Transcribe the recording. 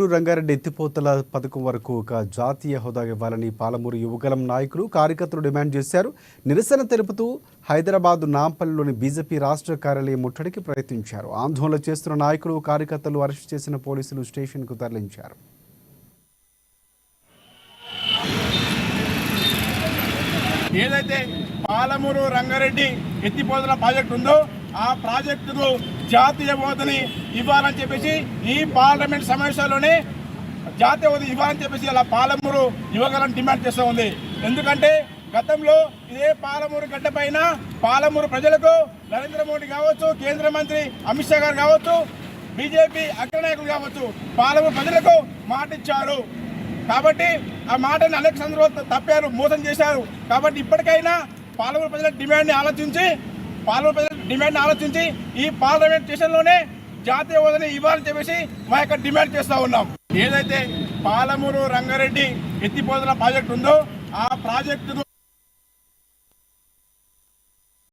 పాలమూరు రంగారెడ్డి ఎత్తిపోతల పథకం వరకు ఒక జాతీయ హోదా ఇవ్వాలని పాలమూరు యువగలం నాయకులు కార్యకర్తలు డిమాండ్ చేశారు. నిరసన తెలుపుతూ హైదరాబాద్ నాంపల్లిలోని బీజేపీ రాష్ట్ర కార్యాలయం ముట్టడికి ప్రయత్నించారు. ఆందోళన చేస్తున్న నాయకులు కార్యకర్తలు అరెస్టు చేసిన పోలీసులు స్టేషన్కు తరలించారు. ఏదైతే పాలమూరు రంగారెడ్డి ఎత్తిపోతల ప్రాజెక్టు ఉందో ఆ ప్రాజెక్టుకు జాతీయ హోదాని ఇవ్వాలని చెప్పేసి ఈ పార్లమెంట్ సమావేశాల్లోనే జాతీయ హోదా ఇవ్వాలని చెప్పేసి అలా పాలమూరు యువగలం డిమాండ్ చేస్తూ ఉంది. ఎందుకంటే గతంలో ఇదే పాలమూరు గడ్డ పైన పాలమూరు ప్రజలకు నరేంద్ర మోడీ కావచ్చు, కేంద్ర మంత్రి అమిత్ షా గారు కావచ్చు, బీజేపీ అగ్రనాయకులు కావచ్చు, పాలమూరు ప్రజలకు మాట ఇచ్చారు. కాబట్టి ఆ మాటని అనేక సందర్భాలు తప్పారు, మోసం చేశారు. కాబట్టి ఇప్పటికైనా పాలమూరు ప్రజల డిమాండ్ని ఆలోచించి ఈ పార్లమెంట్ స్టేషన్లోనే జాతీయ హోదాని ఇవ్వాలని చెప్పేసి మా యొక్క డిమాండ్ చేస్తూ ఉన్నాం. ఏదైతే పాలమూరు రంగారెడ్డి ఎత్తిపోతల ప్రాజెక్టు ఉందో ఆ ప్రాజెక్టుకు